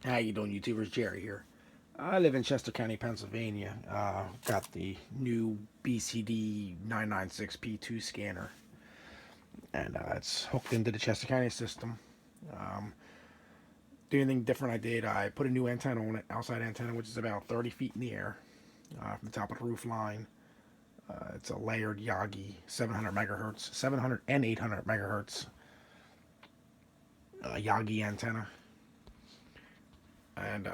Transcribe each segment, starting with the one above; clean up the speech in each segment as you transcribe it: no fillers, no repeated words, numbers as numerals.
How you doing, YouTubers? Jerry here. I live in Chester County, Pennsylvania. Got the new BCD996P2 scanner, and it's hooked into the Chester County system. Um, the only thing different I did, I put a new antenna on it, outside antenna, which is about 30 feet in the air from the top of the roof line. It's a layered Yagi 700 megahertz, 700 and 800 megahertz Yagi antenna, and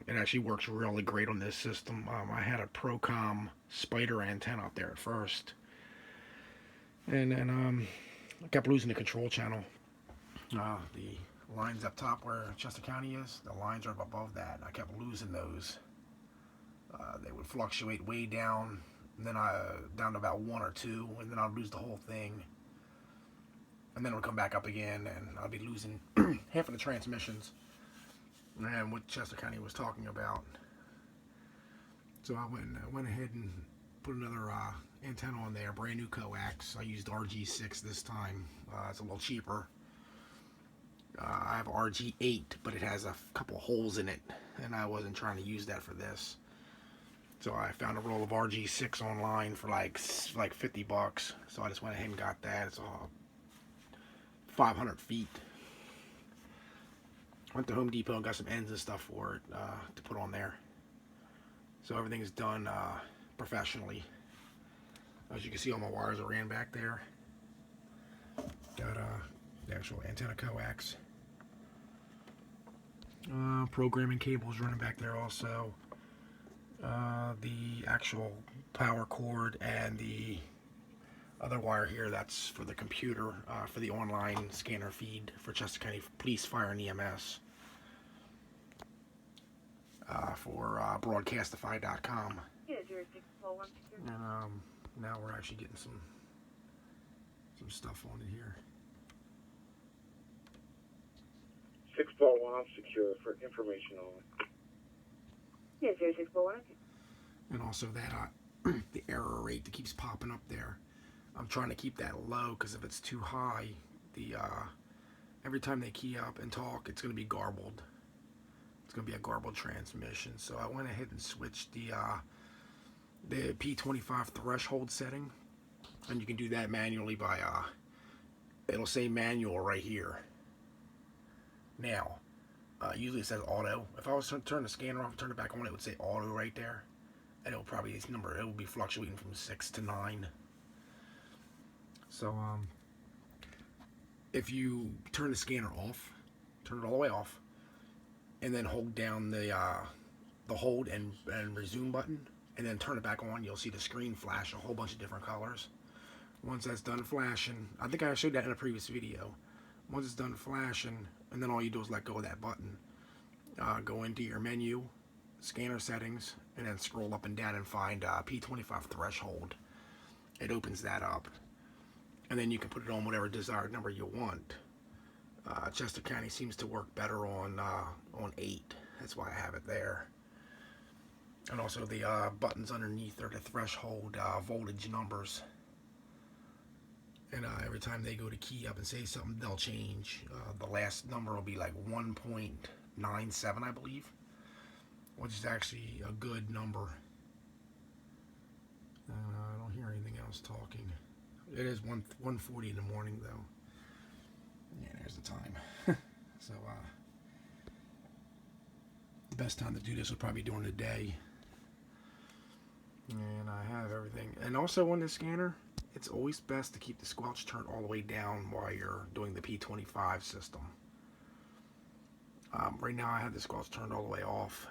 it actually works really great on this system. I had a Procom Spider antenna up there at first, and then I kept losing the control channel. The lines up top where Chester County is, the lines are up above that. I kept losing those. They would fluctuate way down, and then down to about one or two, and then I'd lose the whole thing, and then it would come back up again, and I'd be losing half of the transmissions. And what Chester County was talking about. So I went ahead and put another antenna on there, brand new coax. I used RG6 this time. It's a little cheaper. I have RG8, but it has a couple holes in it, and I wasn't trying to use that for this. So I found a roll of RG6 online for like $50. So I just went ahead and got that. It's 500 feet. Went to Home Depot and got some ends and stuff for it to put on there. So everything is done professionally. As you can see, all my wires are ran back there. Got the actual antenna coax. Programming cables running back there also. The actual power cord and the other wire here, that's for the computer, for the online scanner feed for Chester County Police, Fire, and EMS. For broadcastify.com. And now we're actually getting some stuff on it here. 641 secure for information only. Yes, 0641. And also that the error rate that keeps popping up there. I'm trying to keep that low because if it's too high, the every time they key up and talk, it's going to be garbled. It's going to be a garbled transmission. So I went ahead and switched the P25 Threshold Setting, and you can do that manually by it'll say manual right here. Now, usually it says auto. If I was to turn the scanner off and turn it back on, it would say auto right there, and it'll probably it will be fluctuating from 6 to 9. So if you turn the scanner off, turn it all the way off, and then hold down the hold and resume button, and then turn it back on, you'll see the screen flash a whole bunch of different colors. Once that's done flashing, I think I showed that in a previous video. Once it's done flashing, and then all you do is let go of that button. Go into your menu, scanner settings, and then scroll up and down and find P25 Threshold. It opens that up, and then you can put it on whatever desired number you want. Chester County seems to work better on 8. That's why I have it there. And also the buttons underneath are the threshold voltage numbers. And every time they go to key up and say something, they'll change. The last number will be like 1.97, I believe, which is actually a good number. I don't hear anything else talking. It is 1:40 in the morning, though. Yeah, there's the time. So, the best time to do this would probably be during the day. And I have everything. And also on this scanner, it's always best to keep the squelch turned all the way down while you're doing the P25 system. Right now I have the squelch turned all the way off.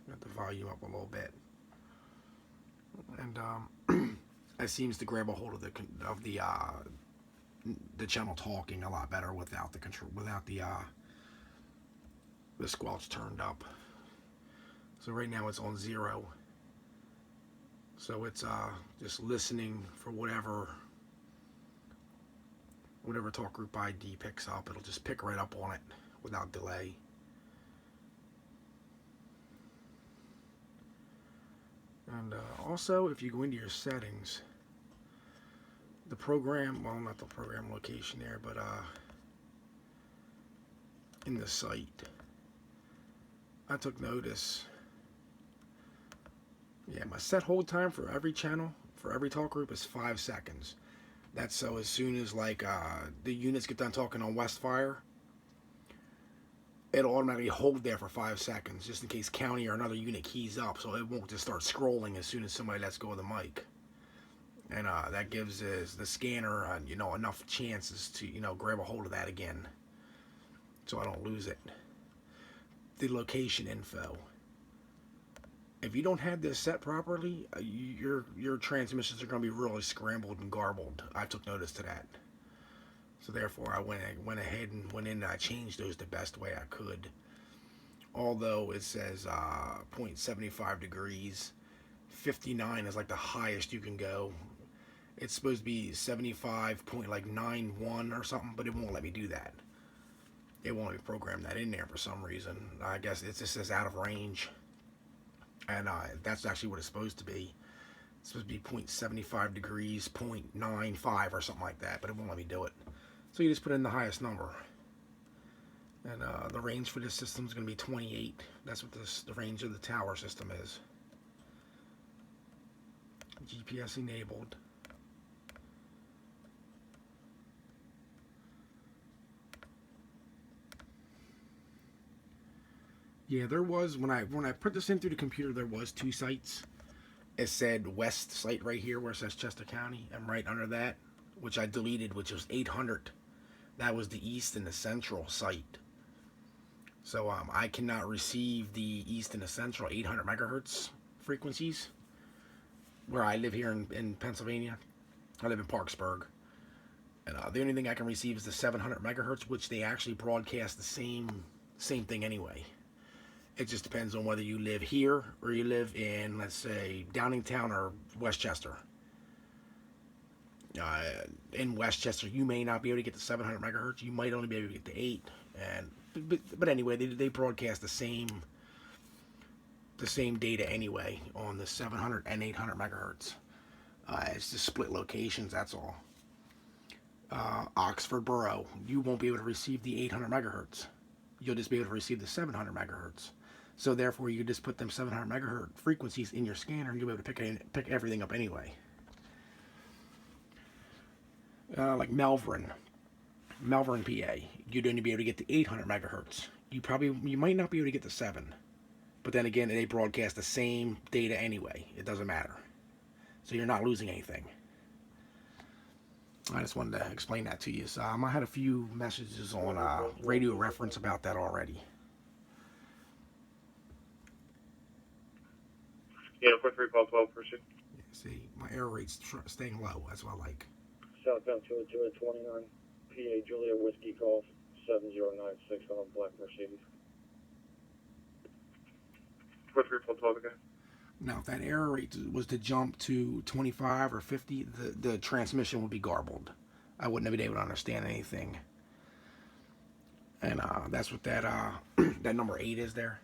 Got the volume up a little bit. And it seems to grab a hold of the channel talking a lot better without the control, without the squelch turned up. So right now it's on 0. So it's just listening for whatever talk group ID picks up. It'll just pick right up on it without delay. And also, if you go into your settings, the program, well, not the program location there, but in the site, I took notice. Yeah, my set hold time for every channel, for every talk group is 5 seconds. That's so as soon as like the units get done talking on Westfire, it'll automatically hold there for 5 seconds, just in case county or another unit keys up, so it won't just start scrolling as soon as somebody lets go of the mic. And that gives the scanner, enough chances to, grab a hold of that again, so I don't lose it. The location info. If you don't have this set properly, your transmissions are going to be really scrambled and garbled. I took notice to that. So therefore, I went ahead and went in and I changed those the best way I could. Although it says 0.75 degrees, 59 is like the highest you can go. It's supposed to be 75.91 or something, but it won't let me do that. It won't let me program that in there for some reason. I guess it just says out of range. And that's actually what it's supposed to be. It's supposed to be 0.75 degrees, 0.95 or something like that, but it won't let me do it. So you just put in the highest number. And the range for this system is going to be 28. That's what the range of the tower system is. GPS enabled. Yeah, there was, when I put this in through the computer, there was 2 sites. It said west site right here where it says Chester County, and right under that, which I deleted, which was 800. That was the east and the central site. So I cannot receive the east and the central 800 megahertz frequencies where I live here in Pennsylvania. I live in Parksburg. And the only thing I can receive is the 700 megahertz, which they actually broadcast the same thing anyway. It just depends on whether you live here or you live in, let's say, Downingtown or Westchester. In Westchester, you may not be able to get the 700 megahertz. You might only be able to get the 8. But anyway, they broadcast the same data anyway on the 700 and 800 megahertz. It's just split locations. That's all. Oxford Borough, you won't be able to receive the 800 megahertz. You'll just be able to receive the 700 megahertz. So therefore, you just put them 700 megahertz frequencies in your scanner, and you'll be able to pick everything up anyway. Like Malvern, PA, you'd only be able to get the 800 megahertz. You might not be able to get the 7, but then again, they broadcast the same data anyway. It doesn't matter, so you're not losing anything. I just wanted to explain that to you. So I had a few messages on radio reference about that already. Yeah, 4312 pursuit. Yeah, see, my error rate's staying low. That's what I like. Southbound 202 at 29, PA Julia Whiskey Golf 7096 on a black Mercedes. 4312 again. Now, if that error rate was to jump to 25 or 50, the transmission would be garbled. I wouldn't have been able to understand anything. And that's what that that number 8 is there.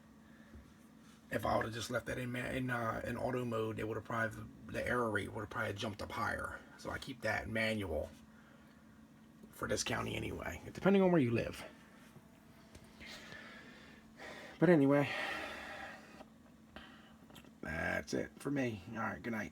If I would have just left that in auto mode, it would have probably, the error rate would have probably jumped up higher. So I keep that manual for this county anyway, depending on where you live. But anyway, that's it for me. All right, good night.